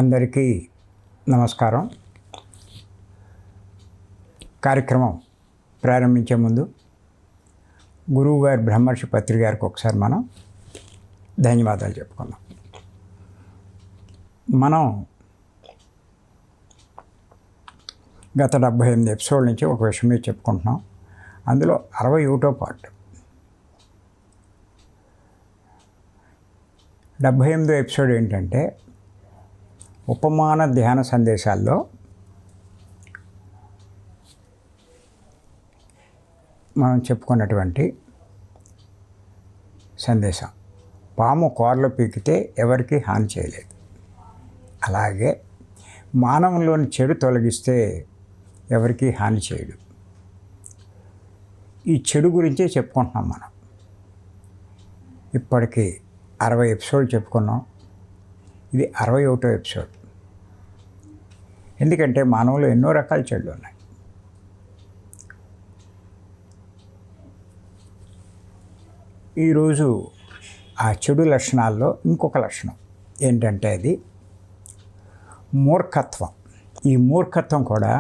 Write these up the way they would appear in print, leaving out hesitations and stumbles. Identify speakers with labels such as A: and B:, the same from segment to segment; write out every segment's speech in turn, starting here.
A: అందరికీ నమస్కారం. కార్యక్రమం ప్రారంభించే ముందు గురువు గారి బ్రహ్మర్షి పత్రి గారికి ఒకసారి మనం ధన్యవాదాలు చెప్పుకుందాం. మనం గత 78 ఎపిసోడ్ నుంచి ఒక విషయం మీద చెప్పుకుంటున్నాం. అందులో 61వ పార్ట్ 78వ ఎపిసోడ్ ఏంటంటే ఉపమాన ధ్యాన సందేశాల్లో మనం చెప్పుకున్నటువంటి సందేశం, పాము కోరలు పీకితే ఎవరికి హాని చేయలేదు, అలాగే మానవులోని చెడు తొలగిస్తే ఎవరికి హాని చేయడు. ఈ చెడు గురించే చెప్పుకుంటున్నాం మనం. ఇప్పటికీ 60 ఎపిసోడ్ చెప్పుకున్నాం. ఇది 61వ ఎపిసోడ్. ఎందుకంటే మానవులు ఎన్నో రకాల చెడులు ఉన్నాయి. ఈరోజు ఆ చెడు లక్షణాల్లో ఇంకొక లక్షణం ఏంటంటే అది మూర్ఖత్వం. ఈ మూర్ఖత్వం కూడా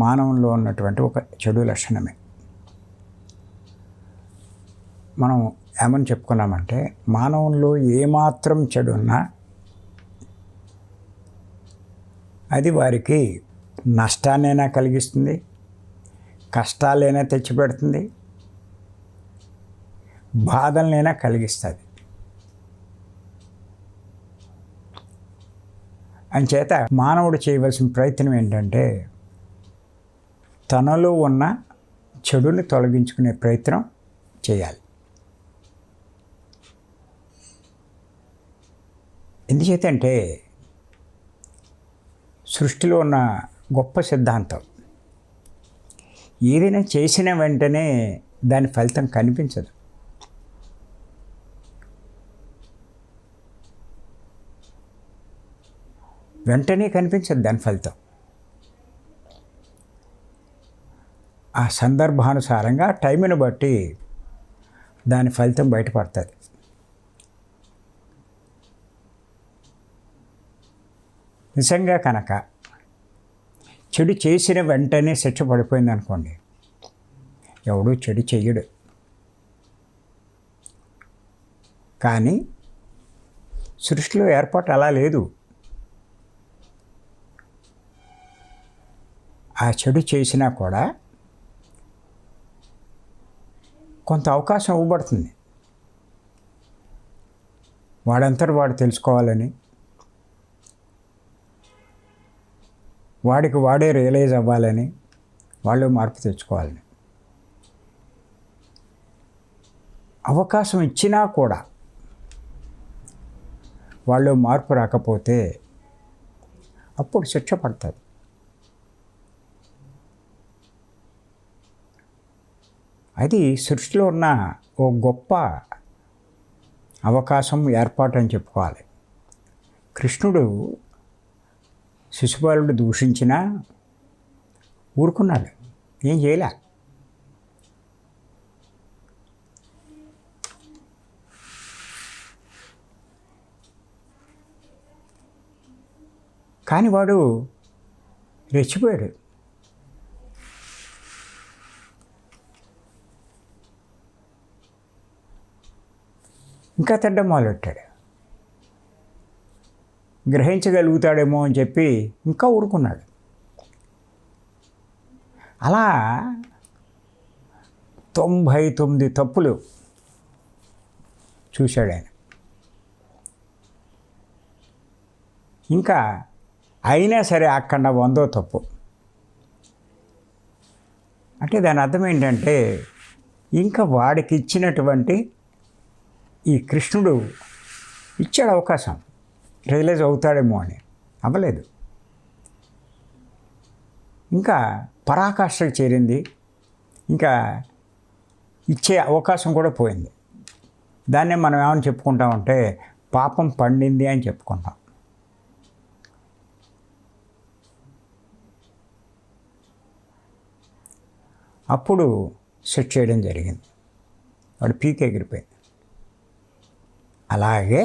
A: మానవంలో ఉన్నటువంటి ఒక చెడు లక్షణమే. మనం ఏమని చెప్పుకున్నామంటే మానవంలో ఏమాత్రం చెడు ఉన్నా అది వారికి నష్టాన్నైనా కలిగిస్తుంది, కష్టాలైనా తెచ్చిపెడుతుంది, బాధలనైనా కలిగిస్తుంది. అంచేత మానవుడు చేయవలసిన ప్రయత్నం ఏంటంటే తనలో ఉన్న చెడుని తొలగించుకునే ప్రయత్నం చేయాలి. ఎందుచేతంటే సృష్టిలో ఉన్న గొప్ప సిద్ధాంతం, ఏదైనా చేసిన వెంటనే దాని ఫలితం కనిపించదు. వెంటనే కనిపించదు దాని ఫలితం. ఆ సందర్భానుసారంగా టైంని బట్టి దాని ఫలితం బయటపడుతుంది. నిజంగా కనుక చెడు చేసిన వెంటనే శిక్ష పడిపోయింది అనుకోండి, ఎవడూ చెడు చెయ్యడు. కానీ సృష్టిలో ఏర్పాటు అలా లేదు. ఆ చెడు చేసినా కూడా కొంత అవకాశం ఇవ్వబడుతుంది. వాడంతట వాడు తెలుసుకోవాలని, వాడికి వాడే రియలైజ్ అవ్వాలని, వాళ్ళు మార్పు తెచ్చుకోవాలని అవకాశం ఇచ్చినా కూడా వాళ్ళు మార్పు రాకపోతే అప్పుడు శిక్ష పడుతుంది. అది సృష్టిలో ఉన్న ఓ గొప్ప అవకాశం, ఏర్పాటు అని చెప్పుకోవాలి. కృష్ణుడు శిశుపాలుడు దూషించినా ఊరుకున్నాడు, ఏం చేయలే. కానీ వాడు రెచ్చిపోయాడు. ఇంకా తిడ్డం మొదలెట్టాడు. గ్రహించగలుగుతాడేమో అని చెప్పి ఇంకా ఊరుకున్నాడు. అలా 99 తప్పులు చూశాడు ఆయన. ఇంకా అయినా సరే అక్కడ 100వ తప్పు. అంటే దాని అర్థం ఏంటంటే ఇంకా వాడికి ఇచ్చినటువంటి ఈ కృష్ణుడు ఇచ్చాడు అవకాశం, రియలైజ్ అవుతాడేమో అని. అవ్వలేదు. ఇంకా పరాకాష్ఠకు చేరింది. ఇంకా ఇచ్చే అవకాశం కూడా పోయింది. దాన్నే మనం ఏమని చెప్పుకుంటామంటే పాపం పండింది అని చెప్పుకుంటాం. అప్పుడు సెట్ చేయడం జరిగింది. వాడు పీక్ ఎగిరిపోయింది. అలాగే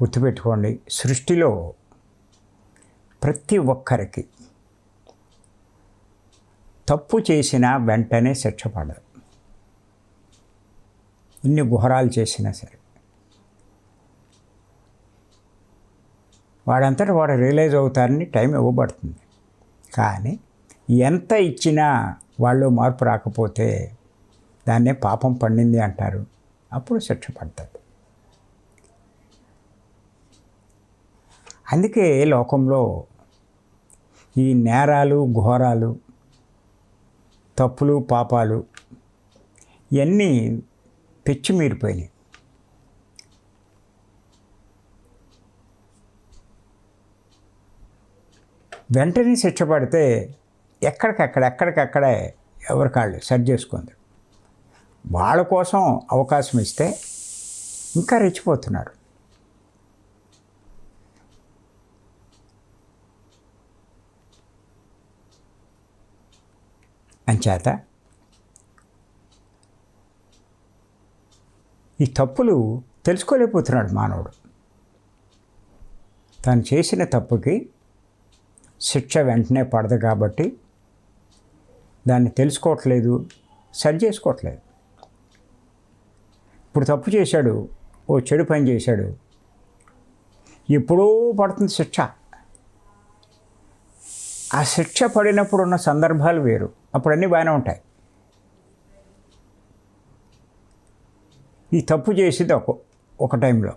A: గుర్తుపెట్టుకోండి, సృష్టిలో ప్రతి ఒక్కరికి తప్పు చేసినా వెంటనే శిక్ష పడదు. ఇన్ని గుహరాలు చేసినా సరే వాడంతటా వాడు రియలైజ్ అవుతారని టైం ఇవ్వబడుతుంది. కానీ ఎంత ఇచ్చినా వాళ్ళు మార్పు రాకపోతే దాన్నే పాపం పండింది అంటారు. అప్పుడు శిక్ష పడుతుంది. అందుకే లోకంలో ఈ నేరాలు, ఘోరాలు, తప్పులు, పాపాలు ఇవన్నీ పెచ్చిమీరిపోయినాయి. వెంటనే శిక్ష పడితే ఎక్కడికక్కడే ఎవరికాళ్ళు సరి చేసుకుంది. వాళ్ళ కోసం అవకాశం ఇస్తే ఇంకా రెచ్చిపోతున్నారు. అంచేత ఈ తప్పులు తెలుసుకోలేకపోతున్నాడు మానవుడు. తాను చేసిన తప్పుకి శిక్ష వెంటనే పడదు కాబట్టి దాన్ని తెలుసుకోవట్లేదు, సరి చేసుకోవట్లేదు. ఇప్పుడు తప్పు చేశాడు, ఓ చెడు పని చేశాడు, ఎప్పుడూ పడుతుంది శిక్ష. ఆ శిక్ష పడినప్పుడు ఉన్న సందర్భాలు వేరు, అప్పుడు అన్నీ బాగానే ఉంటాయి. ఈ తప్పు చేసేది ఒక టైంలో,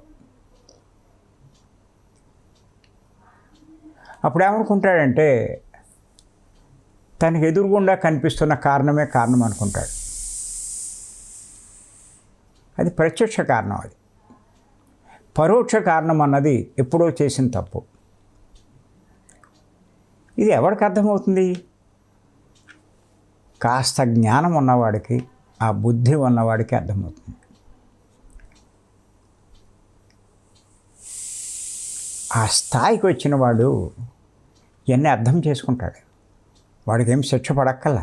A: అప్పుడు ఏమనుకుంటాడంటే తనకు ఎదురుగుండా కనిపిస్తున్న కారణమే కారణం అనుకుంటాడు. అది ప్రత్యక్ష కారణం. అది పరోక్ష కారణం అన్నది ఎప్పుడో చేసిన తప్పు. ఇది ఎవరికి అర్థమవుతుంది? కాస్త జ్ఞానం ఉన్నవాడికి, ఆ బుద్ధి ఉన్నవాడికి అర్థమవుతుంది. ఆ స్థాయికి వచ్చిన వాడు ఇవన్నీ అర్థం చేసుకుంటాడు. వాడికి ఏం శిక్ష పడక్కల్లా.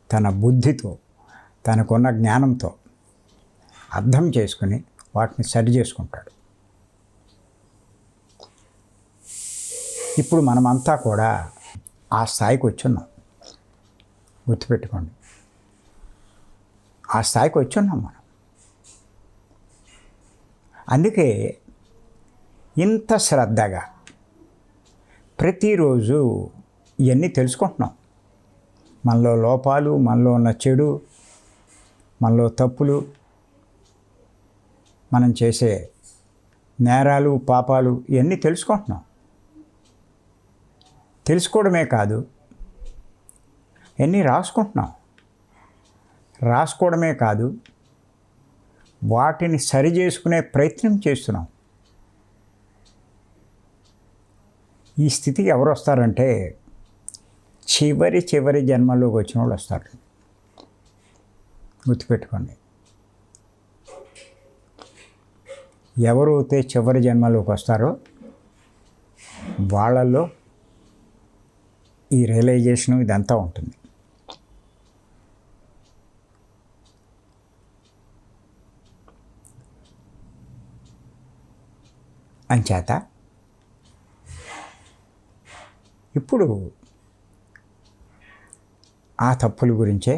A: తన బుద్ధితో, తనకున్న జ్ఞానంతో అర్థం చేసుకుని వాటిని సరి చేసుకుంటాడు. ఇప్పుడు మనమంతా కూడా ఆ స్థాయికి వచ్చున్నాం. గుర్తుపెట్టుకోండి, ఆ స్థాయికి వచ్చున్నాం మనం. అందుకే ఇంత శ్రద్ధగా ప్రతిరోజు ఇవన్నీ తెలుసుకుంటున్నాం. మనలో లోపాలు, మనలో ఉన్న చెడు, మనలో తప్పులు, మనం చేసే నేరాలు, పాపాలు ఇవన్నీ తెలుసుకుంటున్నాం. తెలుసుకోవడమే కాదు, ఇవన్నీ రాసుకుంటున్నాం. రాసుకోవడమే కాదు, వాటిని సరి చేసుకునే ప్రయత్నం చేస్తున్నాం. ఈ స్థితికి ఎవరు వస్తారంటే చివరి జన్మలోకి వచ్చిన వాళ్ళు వస్తారు. గుర్తుపెట్టుకోండి, ఎవరైతే చివరి జన్మలోకి వస్తారో వాళ్ళల్లో ఈ రియలైజేషను ఇదంతా ఉంటుంది. అంచేత ఇప్పుడు ఆ తప్పుల గురించే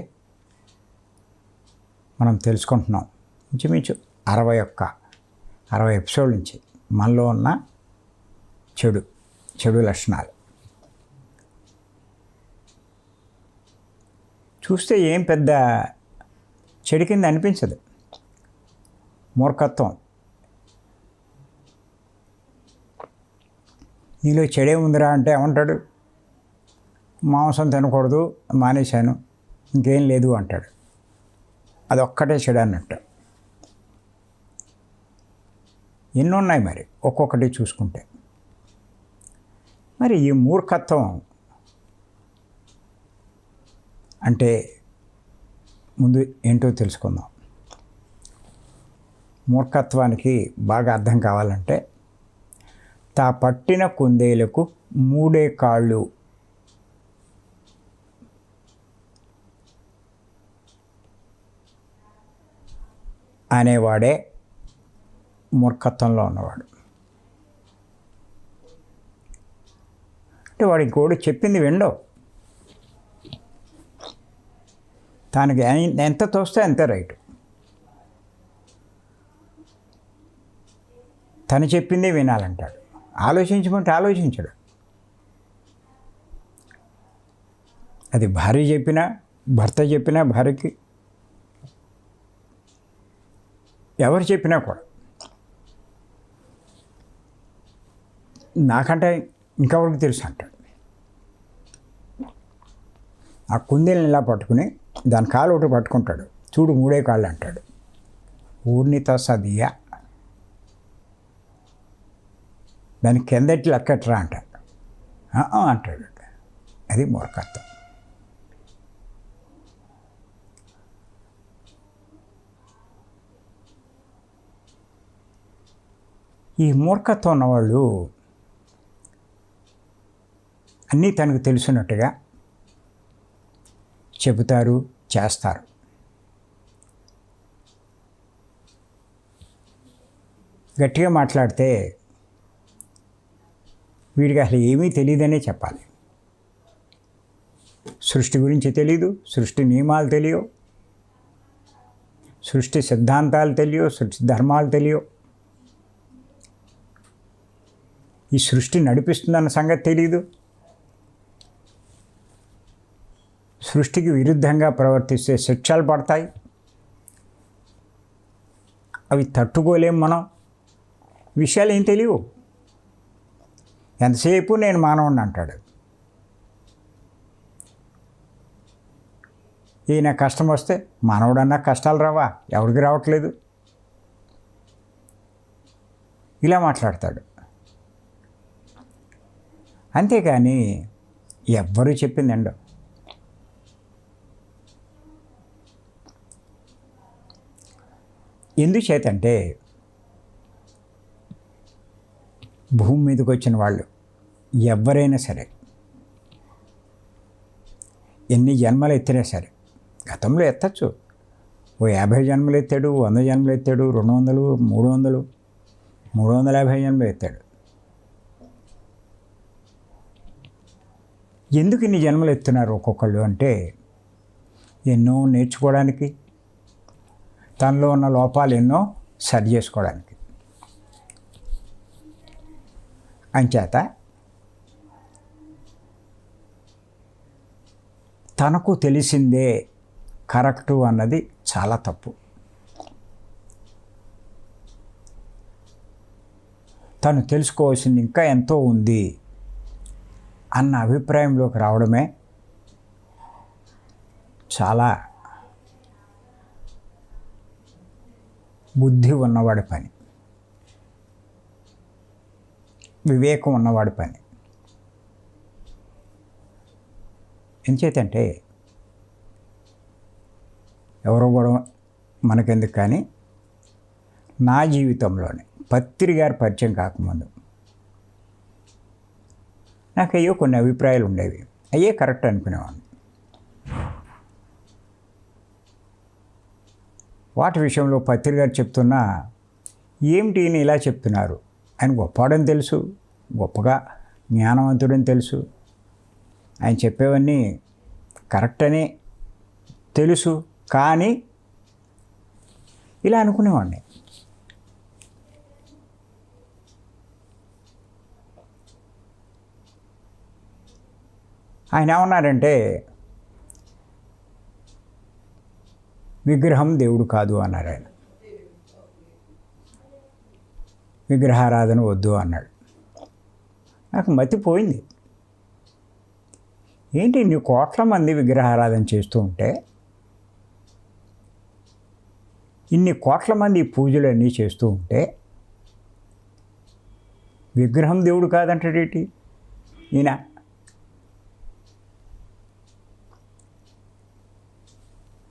A: మనం తెలుసుకుంటున్నాం. ఇంచుమించు 60 ఎపిసోడ్ నుంచి మనలో ఉన్న చెడు లక్షణాలు చూస్తే ఏం పెద్ద చెడు కింద అనిపించదు. మూర్ఖత్వం, నీలో చెడే ఉందిరా అంటే ఏమంటాడు? మాంసం తినకూడదు, మానేశాను, ఇంకేం లేదు అంటాడు. అదొక్కటే చెడు అన్నట్టు. ఎన్నున్నాయి మరి ఒక్కొక్కటి చూసుకుంటే. మరి ఈ మూర్ఖత్వం అంటే ముందు ఏంటో తెలుసుకుందాం. మూర్ఖత్వానికి బాగా అర్థం కావాలంటే, తా పట్టిన కుందేలకు 3 కాళ్ళు అనేవాడే మూర్ఖత్వంలో ఉన్నవాడు. అంటే వాడు ఇంకోటి చెప్పింది విండో. తనకి ఎంత తోస్తే అంతే రైట్. తను చెప్పిందే వినాలంటాడు. ఆలోచించమంటే ఆలోచించడు. అది భార్య చెప్పినా, భర్త చెప్పినా, భార్యకి ఎవరు చెప్పినా కూడా నాకంటే ఇంకెవరికి తెలుసు అంటాడు. ఆ కుందేలను ఇలా పట్టుకుని దాని కాలు ఒకటి పట్టుకుంటాడు. చూడు 3 కాళ్ళు అంటాడు. ఊర్నితో సదియా దాని కిందటి లెక్కట్రా అంటాడు. అంటాడు. అది మూర్ఖత్వం. ఈ మూర్ఖత్వం ఉన్నవాళ్ళు అన్నీ తనకు తెలిసినట్టుగా చెబుతారు, చేస్తారు. గట్టిగా మాట్లాడితే వీడికి అసలు ఏమీ తెలియదనే చెప్పాలి. సృష్టి గురించి తెలీదు, సృష్టి నియమాలు తెలియవు, సృష్టి సిద్ధాంతాలు తెలియవు, సృష్టి ధర్మాలు తెలియవు, ఈ సృష్టి నడిపిస్తుందన్న సంగతి తెలీదు, సృష్టికి విరుద్ధంగా ప్రవర్తిస్తే శిక్షలు పడతాయి, అవి తట్టుకోలేం మనం. విషయాలు ఏం తెలియవు. ఎంతసేపు నేను మానవుడిని అంటాడు. ఈయన కష్టం వస్తే మానవుడన్నా కష్టాలు రావా? ఎవరికి రావట్లేదు. ఇలా మాట్లాడతాడు. అంతేకాని ఎవ్వరూ చెప్పిందండో. ఎందుచేతంటే భూమి మీదకి వచ్చిన వాళ్ళు ఎవరైనా సరే, ఎన్ని జన్మలు ఎత్తినా సరే, గతంలో ఎత్తచ్చు. ఓ 50 జన్మలు ఎత్తాడు, 100 జన్మలు ఎత్తాడు, 200, 300, 350 జన్మలు ఎత్తాడు. ఎందుకు ఇన్ని జన్మలు ఎత్తున్నారు ఒక్కొక్కళ్ళు అంటే, ఎన్నో నేర్చుకోవడానికి, తనలో ఉన్న లోపాలు ఎన్నో సరి చేసుకోవడానికి. అంచేత తనకు తెలిసిందే కరెక్టు అన్నది చాలా తప్పు. తను తెలుసుకోవాల్సింది ఇంకా ఎంతో ఉంది అన్న అభిప్రాయంలోకి రావడమే చాలా బుద్ధి ఉన్నవాడి పని, వివేకం ఉన్నవాడి పని. ఎంచేతంటే ఎవరో కూడా మనకెందుకు, కానీ నా జీవితంలోనే పత్రి గారి పరిచయం కాకముందు నాకు అయ్యో కొన్ని అభిప్రాయాలు ఉండేవి. అయ్యే కరెక్ట్ అనుకునేవాడిని. వాటి విషయంలో పత్రి గారు చెప్తున్నా ఏమిటి ఈయన ఇలా చెప్తున్నారు, ఆయన గొప్పవాడని తెలుసు, గొప్పగా జ్ఞానవంతుడని తెలుసు, ఆయన చెప్పేవన్నీ కరెక్ట్ అని తెలుసు, కానీ ఇలా అనుకునేవాడిని. ఆయన ఏమన్నారంటే, విగ్రహం దేవుడు కాదు అన్నారు ఆయన. విగ్రహారాధన వద్దు అన్నాడు. నాకు మతిపోయింది. ఏంటి ఇన్ని కోట్ల మంది విగ్రహారాధన చేస్తూ ఉంటే, ఇన్ని కోట్ల మంది పూజలు అన్నీ చేస్తూ ఉంటే విగ్రహం దేవుడు కాదంటాడేంటి ఈయన?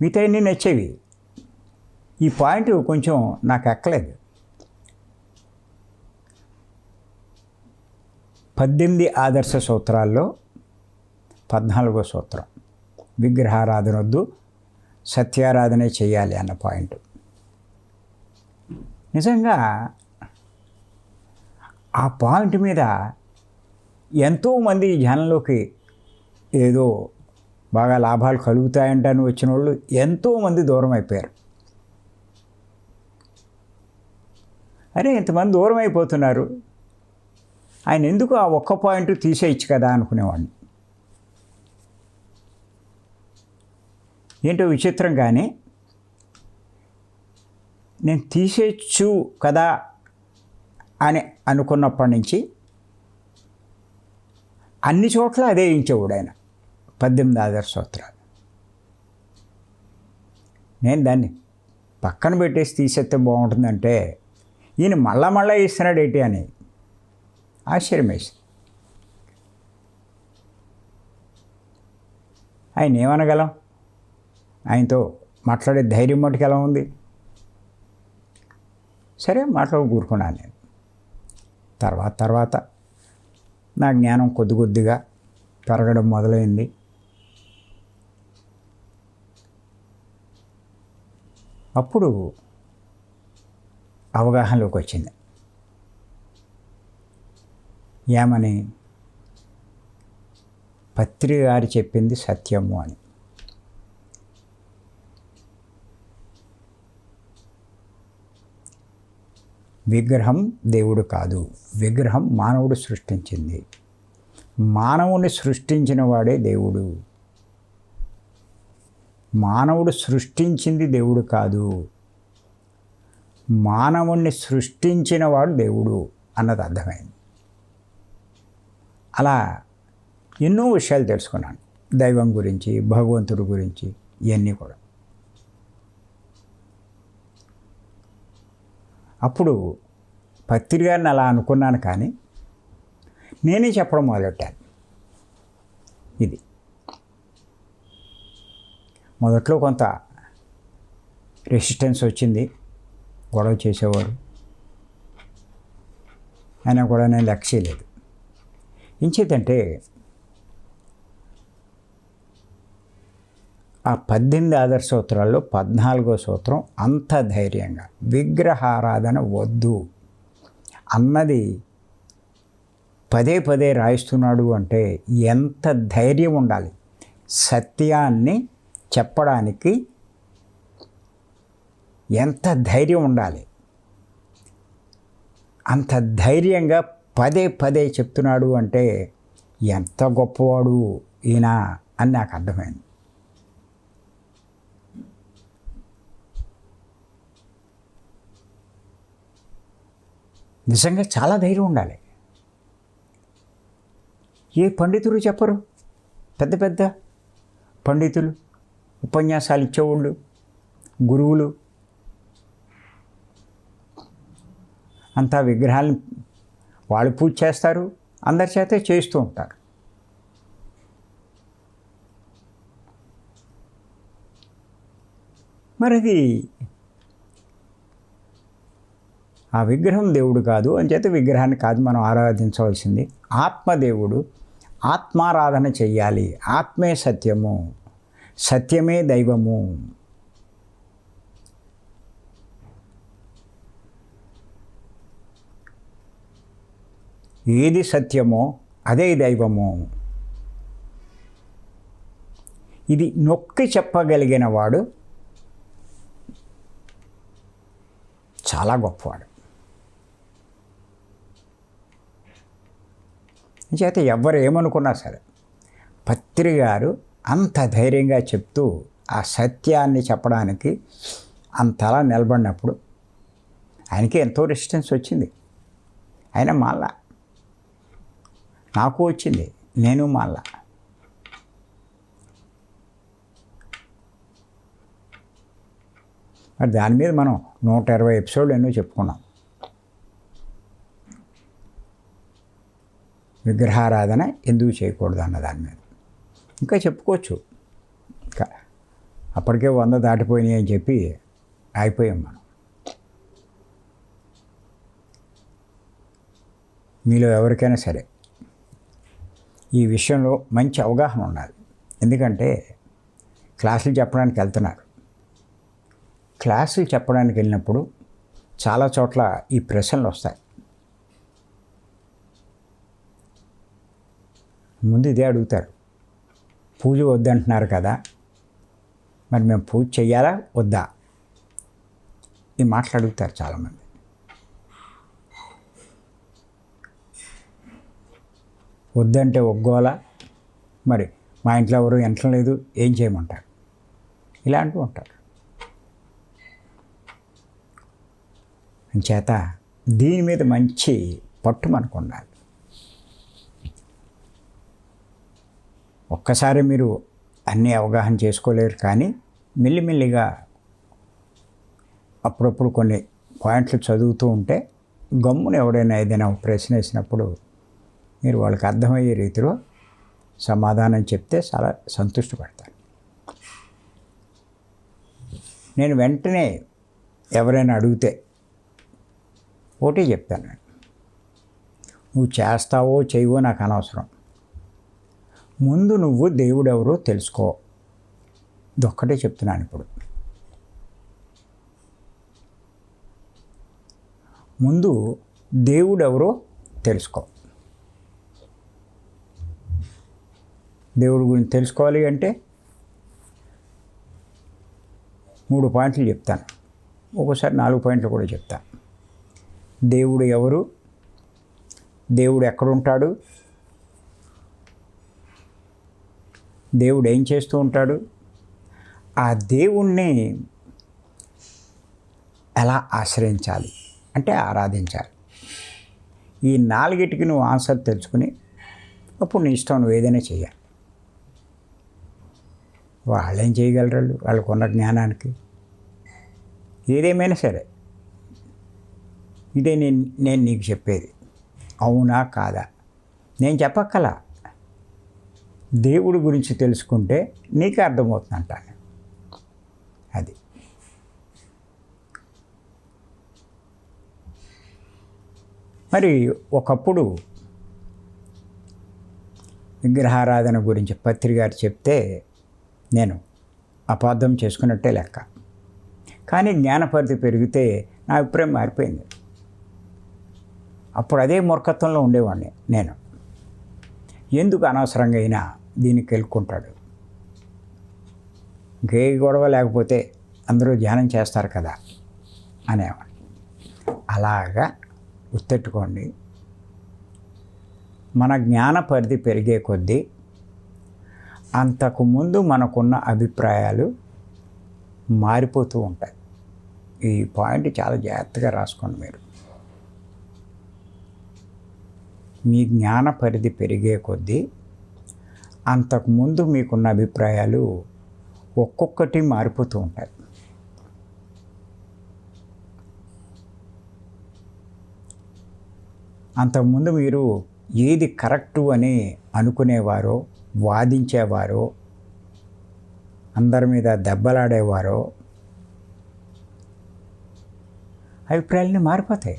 A: మిగతా అన్నీ నచ్చేవి. ఈ పాయింట్ కొంచెం నాకు ఎక్కలేదు. 18 ఆదర్శ సూత్రాల్లో 14వ సూత్రం విగ్రహారాధన వద్దు, సత్యారాధనే చేయాలి అన్న పాయింట్. నిజంగా ఆ పాయింట్ మీద ఎంతోమంది ఈ ధ్యానంలోకి ఏదో బాగా లాభాలు కలుగుతాయంటని వచ్చిన వాళ్ళు ఎంతోమంది దూరం అయిపోయారు. అరే ఇంతమంది దూరం అయిపోతున్నారు, ఆయన ఎందుకు ఆ ఒక్క పాయింట్ తీసేయచ్చు కదా అనుకునేవాడిని. ఏంటో విచిత్రం, కానీ నేను తీసేయచ్చు కదా అని అనుకున్నప్పటి నుంచి అన్ని చోట్ల అదే ఇచ్చేవాడు ఆయన, 18 ఆదర్శ సూత్రాలు. నేను దాన్ని పక్కన పెట్టేసి తీసేస్తే బాగుంటుందంటే ఈయన మళ్ళా ఇస్తున్నాడు ఏంటి అని ఆశ్చర్యం వేసింది. ఆయన ఏమనగలం, ఆయనతో మాట్లాడే ధైర్యం మటుకు ఎలా ఉంది. సరే కూరుకున్నాను నేను. తర్వాత నా జ్ఞానం కొద్దిగా పెరగడం మొదలైంది. అప్పుడు అవగాహనలోకి వచ్చింది. ఏమని? పత్రి గారు చెప్పింది సత్యము అని. విగ్రహం దేవుడు కాదు, విగ్రహం మానవుడు సృష్టించింది. మానవుని సృష్టించిన వాడే దేవుడు. మానవుడు సృష్టించింది దేవుడు కాదు, మానవుణ్ణి సృష్టించిన వాడు దేవుడు అన్నది అర్థమైంది. అలా ఎన్నో విషయాలు తెలుసుకున్నాను, దైవం గురించి, భగవంతుడి గురించి, ఇవన్నీ కూడా. అప్పుడు పత్రి గారిని అలా అనుకున్నాను, కానీ నేనే చెప్పడం మొదలెట్టాను. ఇది మొదట్లో కొంత రెసిస్టెన్స్ వచ్చింది, గొడవ చేసేవారు, అయినా కూడా నేను లెక్క చేయలేదు. ఇంచేతంటే ఆ 18 ఆదర్శ సూత్రాల్లో 14వ సూత్రం అంత ధైర్యంగా విగ్రహారాధన వద్దు అన్నది పదే రాయిస్తున్నాడు అంటే ఎంత ధైర్యం ఉండాలి. సత్యాన్ని చెప్పడానికి ఎంత ధైర్యం ఉండాలి. అంత ధైర్యంగా పదే చెప్తున్నాడు అంటే ఎంత గొప్పవాడు ఈయన అని నాకు అర్థమైంది. నిజంగా చాలా ధైర్యం ఉండాలి. ఏ పండితులు చెప్పరు, పెద్ద పండితులు, ఉపన్యాసాలు ఇచ్చేవాళ్ళు, గురువులు అంతా విగ్రహాలను వాళ్ళు పూజ చేస్తారు, అందరి చేత చేస్తూ ఉంటారు. మరి అది ఆ విగ్రహం దేవుడు కాదు అని చేత విగ్రహాన్ని కాదు మనం ఆరాధించవలసింది. ఆత్మదేవుడు, ఆత్మారాధన చెయ్యాలి. ఆత్మే సత్యము, సత్యమే దైవము. ఏది సత్యమో అదే దైవము. ఇది నొక్కి చెప్పగలిగిన వాడు చాలా గొప్పవాడు. చేత ఎవరు ఏమనుకున్నా సరే పత్రి గారు అంత ధైర్యంగా చెప్తూ ఆ సత్యాన్ని చెప్పడానికి అంతలా నిలబడినప్పుడు ఆయనకి ఎంతో రెసిస్టెన్స్ వచ్చింది. ఆయన మాల్లా, నాకు వచ్చింది, నేను మాల్లా. మరి దాని మీద మనం 120 ఎపిసోడ్లు ఎన్నో చెప్పుకున్నాం. విగ్రహారాధన ఎందుకు చేయకూడదు అన్న దాని మీద ఇంకా చెప్పుకోవచ్చు. ఇంకా అప్పటికే 100 దాటిపోయినాయి అని చెప్పి అయిపోయాం మనం. మీలో ఎవరికైనా సరే ఈ విషయంలో మంచి అవగాహన ఉండాలి. ఎందుకంటే క్లాసులు చెప్పడానికి వెళ్తున్నారు. క్లాసులు చెప్పడానికి వెళ్ళినప్పుడు చాలా చోట్ల ఈ ప్రశ్నలు వస్తాయి. ముందు ఇదే అడుగుతారు. పూజ వద్దంటున్నారు కదా, మరి మేము పూజ చెయ్యాలా వద్దా, ఈ మాటలు అడుగుతారు చాలామంది. వద్దంటే ఒగ్గోలా, మరి మా ఇంట్లో ఎవరు ఎంటలేదు, ఏం చేయమంటారు, ఇలా అంటూ ఉంటారు. చేత దీని మీద మంచి పట్టు మనకు ఉండాలి. ఒక్కసారి మీరు అన్నీ అవగాహన చేసుకోలేరు, కానీ మెల్లిమెల్లిగా అప్పుడప్పుడు కొన్ని పాయింట్లు చదువుతూ ఉంటే గమ్మున ఎవడైనా ఏదైనా ప్రశ్న వేసినప్పుడు మీరు వాళ్ళకి అర్థమయ్యే రీతిలో సమాధానం చెప్తే చాలా సంతృష్టిపడతారు. నేను వెంటనే ఎవరైనా అడిగితే ఒకటే చెప్తాను, నువ్వు చేస్తావో చేయవో నాకు అనవసరం, ముందు నువ్వు దేవుడు ఎవరో తెలుసుకో, ఇదొక్కటే చెప్తున్నాను. ఇప్పుడు ముందు దేవుడు ఎవరో తెలుసుకో. దేవుడి గురించి తెలుసుకోవాలి అంటే 3 పాయింట్లు చెప్తాను, ఒక్కోసారి 4 పాయింట్లు కూడా చెప్తాను. దేవుడు ఎవరు, దేవుడు ఎక్కడుంటాడు, దేవుడు ఏం చేస్తూ ఉంటాడు, ఆ దేవుణ్ణి ఎలా ఆశ్రయించాలి అంటే ఆరాధించాలి. ఈ 4టికి నువ్వు ఆన్సర్ తెలుసుకుని అప్పుడు నీ ఇష్టం, నువ్వు ఏదైనా చేయాలి. వాళ్ళేం చేయగలరు, వాళ్ళకున్న జ్ఞానానికి. ఏదేమైనా సరే ఇదే నేను నీకు చెప్పేది, అవునా కాదా నేను చెప్పక్కలా, దేవుడి గురించి తెలుసుకుంటే నీకు అర్థమవుతుంది అంటాను. అది మరి ఒకప్పుడు విగ్రహారాధన గురించి పత్రి గారు చెప్తే నేను అపార్థం చేసుకున్నట్టే లెక్క. కానీ జ్ఞానపరిధి పెరిగితే నా అభిప్రాయం మారిపోయింది. అప్పుడు అదే మూర్ఖత్వంలో ఉండేవాడిని నేను. ఎందుకు అనవసరంగా అయినా దీనికి వెళ్ళుకుంటాడు, ఇంకే గొడవ లేకపోతే అందరూ ధ్యానం చేస్తారు కదా అనేవాడిని. అలాగా గుర్తెట్టుకోండి, మన జ్ఞాన పరిధి పెరిగే కొద్దీ అంతకుముందు మనకున్న అభిప్రాయాలు మారిపోతూ ఉంటాయి. ఈ పాయింట్ చాలా జాగ్రత్తగా రాసుకోండి మీరు. మీ జ్ఞాన పరిధి పెరిగే కొద్దీ అంతకుముందు మీకున్న అభిప్రాయాలు ఒక్కొక్కటి మారిపోతూ ఉంటాయి. అంతకుముందు మీరు ఏది కరెక్టు అని అనుకునేవారో, వాదించేవారో, అందరి మీద దెబ్బలాడేవారో, అభిప్రాయాలన్నీ మారిపోతాయి.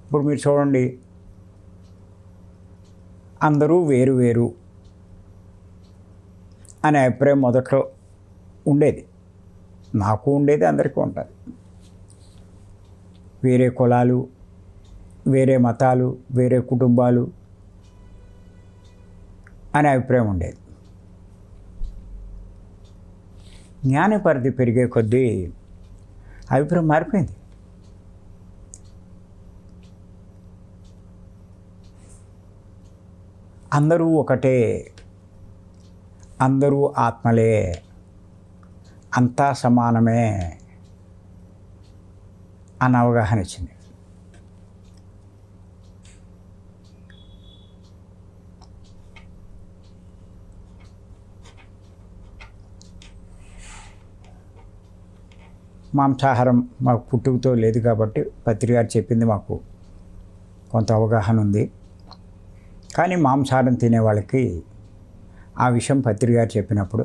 A: ఇప్పుడు మీరు చూడండి, అందరూ వేరు వేరు అనే అభిప్రాయం మొదట్లో ఉండేది, నాకు ఉండేది, అందరికీ ఉంటుంది. వేరే కులాలు, వేరే మతాలు, వేరే కుటుంబాలు అనే అభిప్రాయం ఉండేది. జ్ఞాన పరిధి పెరిగే కొద్దీ అభిప్రాయం మారిపోయింది. అందరూ ఒకటే, అందరూ ఆత్మలే, అంతా సమానమే అన్న అవగాహన ఇచ్చింది. మాంసాహారం మాకు పుట్టుకతో లేదు కాబట్టి పత్రి గారు చెప్పింది మాకు కొంత అవగాహన ఉంది. కానీ మాంసాహారం తినే వాళ్ళకి ఆ విషయం పత్రి గారు చెప్పినప్పుడు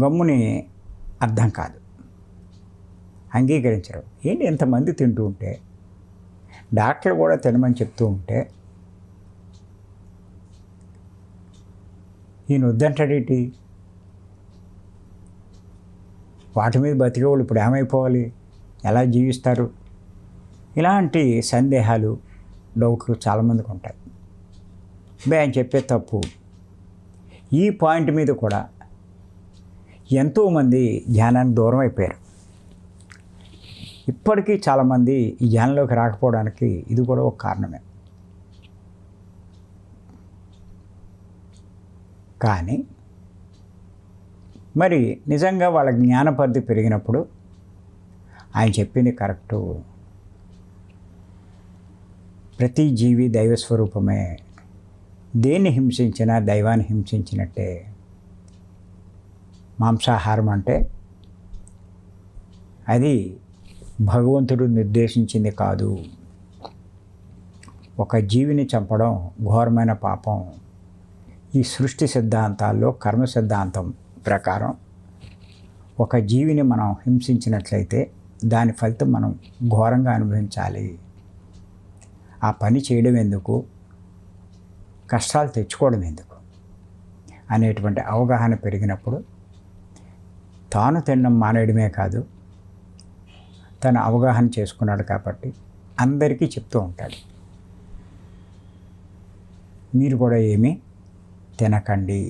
A: గమ్ముని అర్థం కాదు, అంగీకరించరు. ఏంటి ఎంతమంది తింటూ ఉంటే, డాక్టర్లు కూడా తినమని చెప్తూ ఉంటే ఈయన వద్దంటాడేంటి? వాటి మీద బతికే వాళ్ళు ఇప్పుడు ఏమైపోవాలి, ఎలా జీవిస్తారు? ఇలాంటి సందేహాలు, డౌట్లు చాలామందికి ఉంటాయి. ఆయన చెప్పే తప్పు. ఈ పాయింట్ మీద కూడా ఎంతోమంది ధ్యానానికి దూరం అయిపోయారు. ఇప్పటికీ చాలామంది ఈ ధ్యానంలోకి రాకపోవడానికి ఇది కూడా ఒక కారణమే. కానీ మరి నిజంగా వాళ్ళ జ్ఞాన పరిధి పెరిగినప్పుడు ఆయన చెప్పింది కరెక్టు. ప్రతి జీవి దైవస్వరూపమే. దేన్ని హింసించినా దైవాన్ని హింసించినట్టే. మాంసాహారం అంటే అది భగవంతుడు నిర్దేశించింది కాదు. ఒక జీవిని చంపడం ఘోరమైన పాపం. ఈ సృష్టి సిద్ధాంతాల్లో కర్మ సిద్ధాంతం ప్రకారం ఒక జీవిని మనం హింసించినట్లయితే దాని ఫలితం మనం ఘోరంగా అనుభవించాలి. ఆ పని చేయడం ఎందుకు, కష్టాలు తెచ్చుకోవడం ఎందుకు అనేటువంటి అవగాహన పెరిగినప్పుడు తాను తినడం మానేయడమే కాదు, తను అవగాహన చేసుకున్నాడు కాబట్టి అందరికీ చెప్తూ ఉంటాడు, మీరు కూడా ఏమీ తినకండి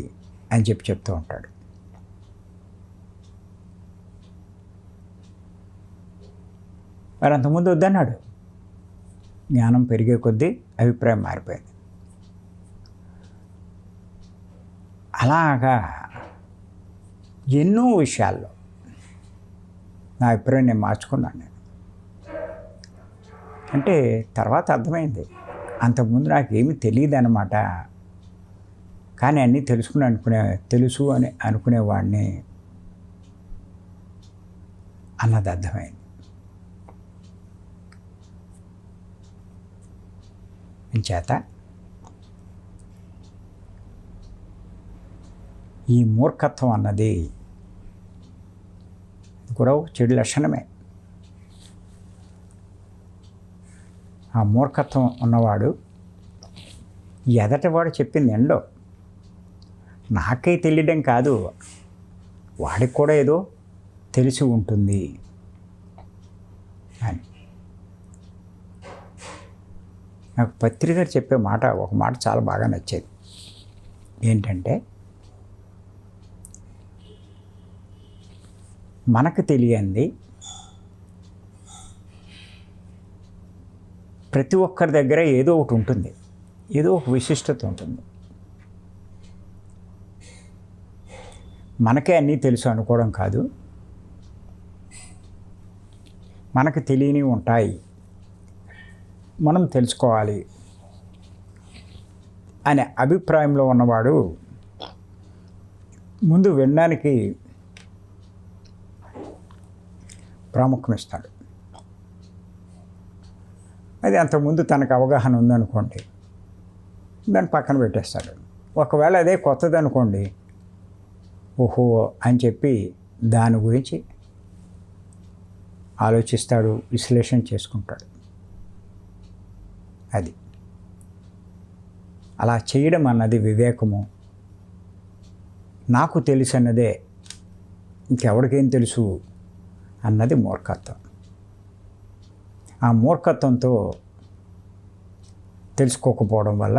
A: అని చెప్తూ ఉంటాడు. మరి అంతకుముందు వద్దన్నాడు. జ్ఞానం పెరిగే కొద్దీ అభిప్రాయం మారిపోయింది. అలాగా ఎన్నో విషయాల్లో నా అభిప్రాయం నేను మార్చుకున్నాను. నేను అంటే తర్వాత అర్థమైంది, అంతకుముందు నాకు ఏమీ తెలియదు అన్నమాట. కానీ అన్నీ తెలుసు అని అనుకునేవాడిని అన్నది అర్థమైంది. చేత ఈ మూర్ఖత్వం అన్నది కూడా ఒక చెడు లక్షణమే. ఆ మూర్ఖత్వం ఉన్నవాడు ఎదటివాడు చెప్పింది ఎండో నాకే తెలియడం కాదు, వాడికి కూడా ఏదో తెలిసి ఉంటుంది అని. నాకు పత్రిక చెప్పే ఒక మాట చాలా బాగా నచ్చేది. ఏంటంటే, మనకు తెలియంది ప్రతి ఒక్కరి దగ్గర ఏదో ఒకటి ఉంటుంది, ఏదో ఒక విశిష్టత ఉంటుంది. మనకే అన్నీ తెలుసు అనుకోవడం కాదు, మనకు తెలియనివి ఉంటాయి, మనం తెలుసుకోవాలి అనే అభిప్రాయంలో ఉన్నవాడు ముందు వినడానికి ప్రాముఖ్యం ఇస్తాడు. అది అంతకుముందు తనకు అవగాహన ఉందనుకోండి, దాన్ని పక్కన పెట్టేస్తాడు. ఒకవేళ అదే కొత్తది అనుకోండి, ఓహో అని చెప్పి దాని గురించి ఆలోచిస్తాడు, విశ్లేషణ చేసుకుంటాడు. అది అలా చేయడం అన్నది వివేకము. నాకు తెలుసు అన్నదే ఇంకెవరికేం తెలుసు అన్నది మూర్ఖత్వం. ఆ మూర్ఖత్వంతో తెలుసుకోకపోవడం వల్ల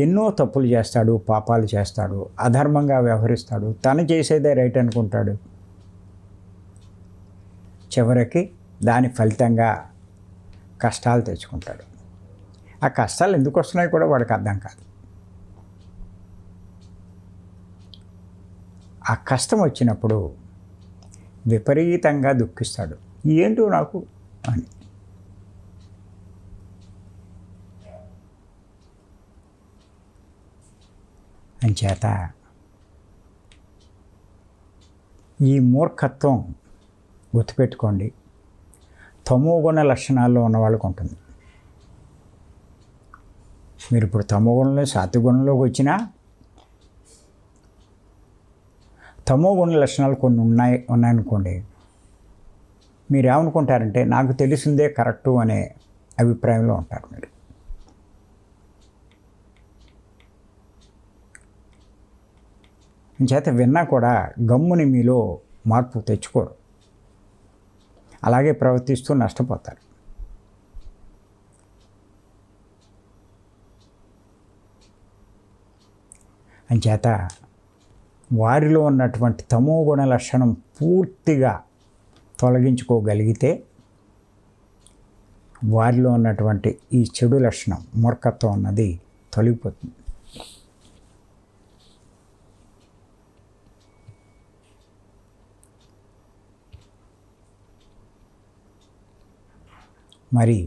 A: ఎన్నో తప్పులు చేస్తాడు, పాపాలు చేస్తాడు, అధర్మంగా వ్యవహరిస్తాడు, తను చేసేదే రైట్ అనుకుంటాడు. చివరికి దాని ఫలితంగా కష్టాలు తెచ్చుకుంటాడు. ఆ కష్టాలు ఎందుకు వస్తున్నాయి కూడా వాడికి అర్థం కాదు. ఆ కష్టం వచ్చినప్పుడు విపరీతంగా దుఃఖిస్తాడు, ఏంటో నాకు అని. అంచేత ఈ మూర్ఖత్వం గుర్తుపెట్టుకోండి, తమోగుణ లక్షణాల్లో ఉన్న వాళ్ళకు ఉంటుంది. మీరు ఇప్పుడు తమోగుణంలో సాత్విగుణంలోకి వచ్చినా తమోగుణ లక్షణాలు కొన్ని ఉన్నాయనుకోండి, మీరు ఏమనుకుంటారంటే నాకు తెలిసిందే కరెక్టు అనే అభిప్రాయంలో ఉంటారు. మీరు చేత విన్నా కూడా గమ్ముని మీలో మార్పు తెచ్చుకోరు, అలాగే ప్రవర్తిస్తూ నష్టపోతారు. అంచేత వారిలో ఉన్నటువంటి తమో గుణ లక్షణం పూర్తిగా తొలగించుకోగలిగితే వారిలో ఉన్నటువంటి ఈ చెడు లక్షణం మూర్ఖత్వం అన్నది తొలగిపోతుంది. మరి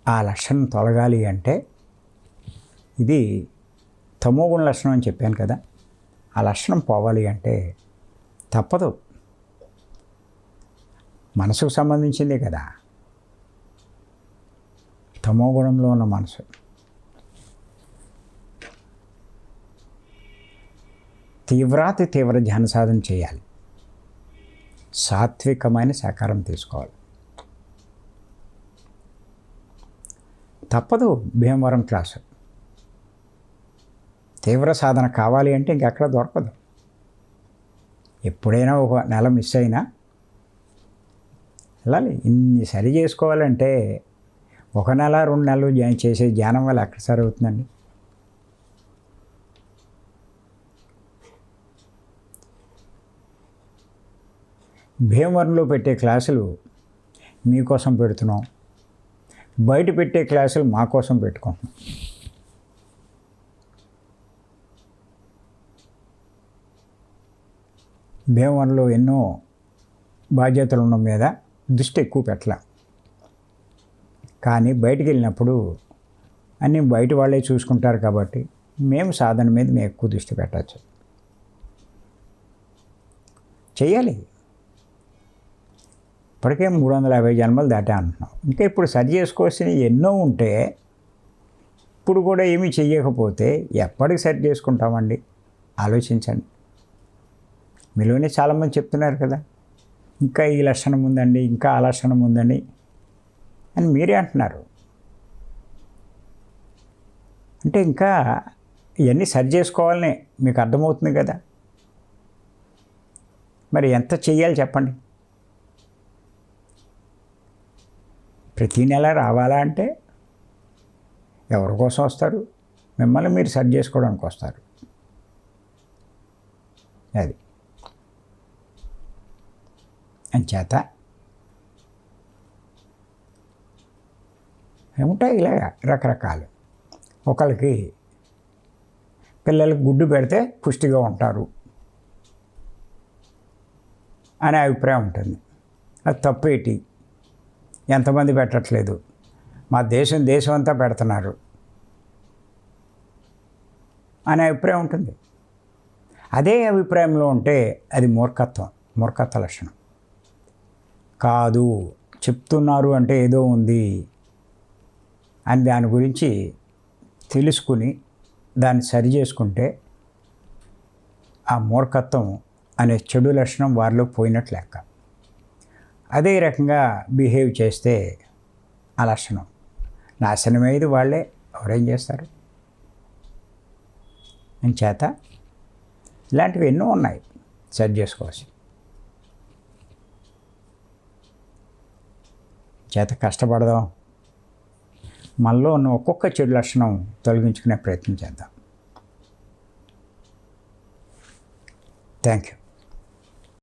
A: ఆ లక్షణం తొలగాలి అంటే ఇది తమోగుణ లక్షణం అని చెప్పాను కదా, ఆ లక్షణం పోవాలి అంటే తప్పదు. మనసుకు సంబంధించిందే కదా తమోగుణంలో ఉన్న మనసు. తీవ్రాతి తీవ్ర ధ్యాన సాధన చేయాలి, సాత్వికమైన సహకారం తీసుకోవాలి. తప్పదు. భీమవరం క్లాసు తీవ్ర సాధన కావాలి అంటే ఇంకెక్కడ దొరకదు. ఎప్పుడైనా ఒక నెల మిస్ అయినా వెళ్ళాలి. ఇన్ని సరి చేసుకోవాలంటే 1 నెల 2 నెలలు చేసే ధ్యానం వల్ల ఎక్కడ సరి అవుతుందండి? భీమవరంలో పెట్టే క్లాసులు మీకోసం పెడుతున్నాం, బయట పెట్టే క్లాసులు మా కోసం పెట్టుకుంటున్నాం. భీమవరంలో ఎన్నో బాధ్యతలు ఉన్న మీద దృష్టి ఎక్కువ పెట్టలే, కానీ బయటికి వెళ్ళినప్పుడు అన్నీ బయట వాళ్ళే చూసుకుంటారు కాబట్టి మేము సాధన మీద మేము ఎక్కువ దృష్టి పెట్టచ్చు. చెయ్యాలి. ఇప్పటికే 350 జన్మలు దాటా అంటున్నాం. ఇంకా ఇప్పుడు సరి చేసుకోవాల్సినవి ఎన్నో ఉంటే ఇప్పుడు కూడా ఏమీ చెయ్యకపోతే ఎప్పటికి సరి చేసుకుంటామండి? ఆలోచించండి. మీలోనే చాలామంది చెప్తున్నారు కదా, ఇంకా ఈ లక్షణం ఉందండి, ఇంకా ఆ లక్షణం ఉందండి అని మీరే అంటున్నారు. అంటే ఇంకా ఇవన్నీ సరి చేసుకోవాలనే మీకు అర్థమవుతుంది కదా. మరి ఎంత చెయ్యాలి చెప్పండి? ప్రతీ నెల రావాలా అంటే ఎవరి కోసం వస్తారు? మిమ్మల్ని మీరు సరి చేసుకోవడానికి వస్తారు. అది అంచేత ఉంటాయి ఇలా రకరకాలు. ఒకరికి పిల్లలకు గుడ్డు పెడితే పుష్టిగా ఉంటారు అనే అభిప్రాయం ఉంటుంది. అది తప్పేటి, ఎంతమంది పెట్టట్లేదు, మా దేశం అంతా పెడుతున్నారు అనే అభిప్రాయం ఉంటుంది. అదే అభిప్రాయంలో ఉంటే అది మూర్ఖత్వ లక్షణం కాదు. చెప్తున్నారు అంటే ఏదో ఉంది అని దాని గురించి తెలుసుకుని దాన్ని సరి చేసుకుంటే ఆ మూర్ఖత్వం అనే చెడు లక్షణం వారిలో పోయినట్లు లెక్క. అదే రకంగా బిహేవ్ చేస్తే ఆ లక్షణం నాశనమయ్యేది వాళ్ళే. ఎవరేం చేస్తారు? చేత ఇలాంటివి ఎన్నో ఉన్నాయి సరి చేసుకోవచ్చు. చేత కష్టపడదాం, మనలో ఉన్న ఒక్కొక్క చెడు లక్షణం తొలగించుకునే ప్రయత్నం చేద్దాం. Thank you.